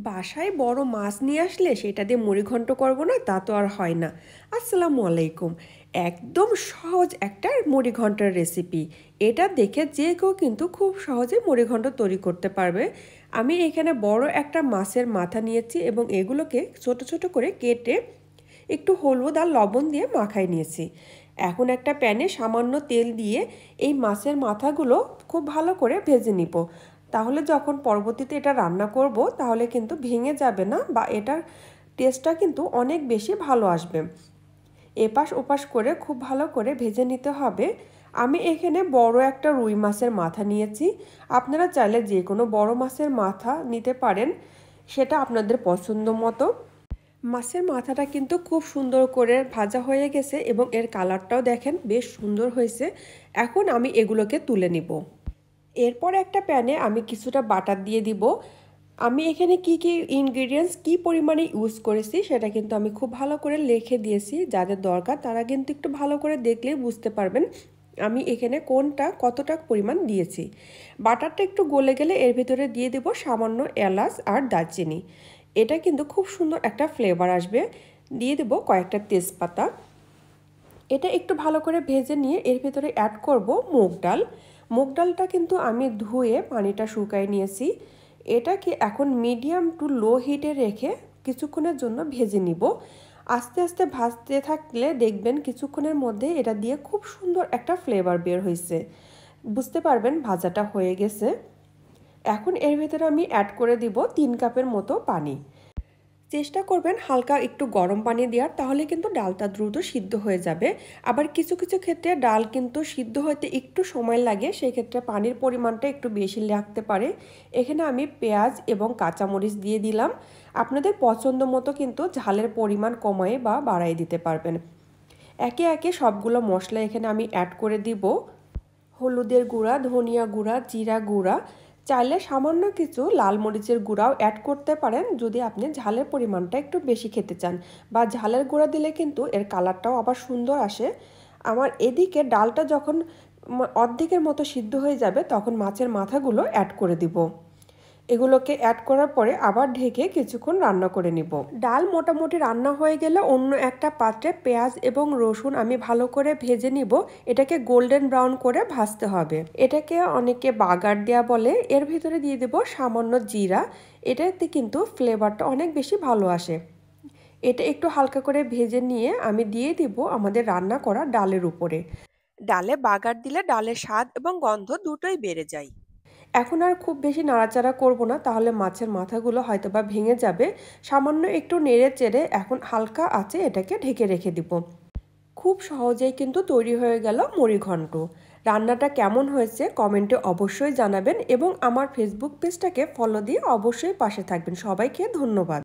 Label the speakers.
Speaker 1: বাসায় বড় মাছ নিয়ে আসলে সেটা দিয়ে মুড়িঘণ্ট করব না তা তো আর হয় না। আসসালামু আলাইকুম। একদম সহজ একটা মুড়িঘণ্টের রেসিপি। এটা দেখে যে কেউ কিন্তু খুব সহজে মুড়িঘণ্ট তৈরি করতে পারবে। আমি এখানে বড় একটা মাছের মাথা নিয়েছি এবং এগুলোকে ছোট ছোট করে কেটে একটু হলুদ আর লবণ দিয়ে মাখাই নিয়েছি। এখন একটা প্যানে সামান্য তেল দিয়ে এই মাছের মাথাগুলো খুব ভালো করে ভেজে নিব। তাহলে যখন পরবর্তীতে এটা রান্না করব তাহলে কিন্তু ভেঙে যাবে না বা এটার টেস্টটা কিন্তু অনেক বেশি ভালো আসবে। এপাশ ওপাশ করে খুব ভালো করে ভেজে নিতে হবে। আমি এখানে বড় একটা রুই মাছের মাথা নিয়েছি। আপনারা চাইলে যে কোনো বড় মাছের মাথা নিতে পারেন, সেটা আপনাদের পছন্দ মতো। মাছের মাথাটা কিন্তু খুব সুন্দর করে ভাজা হয়ে গেছে এবং এর কালারটাও দেখেন বেশ সুন্দর হয়েছে। এখন আমি এগুলোকে তুলে নিব। এরপর একটা প্যানে আমি কিছুটা বাটার দিয়ে দিব। আমি এখানে কি কি ইনগ্রেডিয়েন্টস কি পরিমাণে ইউজ করেছি সেটা কিন্তু আমি খুব ভালো করে লিখে দিয়েছি। যাদের দরকার তারা কিন্তু একটু ভালো করে দেখলেই বুঝতে পারবেন আমি এখানে কোনটা কতটা পরিমাণ দিয়েছি। বাটারটা একটু গলে গেলে এর ভিতরে দিয়ে দেব সামান্য এলাচ আর দারচিনি। এটা কিন্তু খুব সুন্দর একটা ফ্লেভার আসবে। দিয়ে দেব কয়েকটা তেজপাতা। এটা একটু ভালো করে ভেজে নিয়ে এর ভিতরে অ্যাড করব মুগ ডাল। মুগ ডালটা কিন্তু আমি ধুয়ে পানিটা শুকায় নিয়েছি। এটাকে এখন মিডিয়াম টু লো হিটে রেখে কিছুক্ষণের জন্য ভেজে নিব। আস্তে আস্তে ভাজতে থাকলে দেখবেন কিছুক্ষণের মধ্যে এটা দিয়ে খুব সুন্দর একটা ফ্লেভার বের হয়েছে। বুঝতে পারবেন ভাজাটা হয়ে গেছে। এখন এর ভিতরে আমি অ্যাড করে দিব 3 কাপের মতো পানি। চেষ্টা করবেন হালকা একটু গরম পানি দেওয়ার, তাহলে কিন্তু ডালটা দ্রুত সিদ্ধ হয়ে যাবে। আবার কিছু কিছু ক্ষেত্রে ডাল কিন্তু সিদ্ধ হতে একটু সময় লাগে, সেই ক্ষেত্রে পানির পরিমাণটা একটু বেশি লাগতে পারে। এখানে আমি পেঁয়াজ এবং কাঁচামরিচ দিয়ে দিলাম। আপনাদের পছন্দ মতো কিন্তু ঝালের পরিমাণ কমায় বা বাড়াই দিতে পারবেন। একে একে সবগুলো মশলা এখানে আমি অ্যাড করে দিব। হলুদের গুঁড়া, ধনিয়া গুঁড়া, জিরা গুঁড়া, চাইলে সামান্য কিছু লাল মরিচের গুঁড়াও অ্যাড করতে পারেন যদি আপনি ঝালের পরিমাণটা একটু বেশি খেতে চান, বা ঝালের গুঁড়া দিলে কিন্তু এর কালারটাও আবার সুন্দর আসে। আমার এদিকে ডালটা যখন অর্ধেকের মতো সিদ্ধ হয়ে যাবে তখন মাছের মাথাগুলো অ্যাড করে দিব। এগুলোকে অ্যাড করার পরে আবার ঢেকে কিছুক্ষণ রান্না করে নিব। ডাল মোটামুটি রান্না হয়ে গেলে অন্য একটা পাত্রে পেঁয়াজ এবং রসুন আমি ভালো করে ভেজে নিব। এটাকে গোল্ডেন ব্রাউন করে ভাজতে হবে। এটাকে অনেকে বাগার দেয়া বলে। এর ভিতরে দিয়ে দেব সামান্য জিরা। এটাতে কিন্তু ফ্লেভারটা অনেক বেশি ভালো আসে। এটা একটু হালকা করে ভেজে নিয়ে আমি দিয়ে দিব আমাদের রান্না করা ডালের উপরে। ডালে বাগার দিলে ডালের স্বাদ এবং গন্ধ দুটোই বেড়ে যায়। এখন আর খুব বেশি নাড়াচাড়া করব না, তাহলে মাছের মাথাগুলো হয়তোবা ভেঙে যাবে। সামান্য একটু নেড়ে চেড়ে এখন হালকা আঁচে এটাকে ঢেকে রেখে দিব। খুব সহজেই কিন্তু তৈরি হয়ে গেল মুড়িঘণ্ট। রান্নাটা কেমন হয়েছে কমেন্টে অবশ্যই জানাবেন এবং আমার ফেসবুক পেজটাকে ফলো দিয়ে অবশ্যই পাশে থাকবেন। সবাইকে ধন্যবাদ।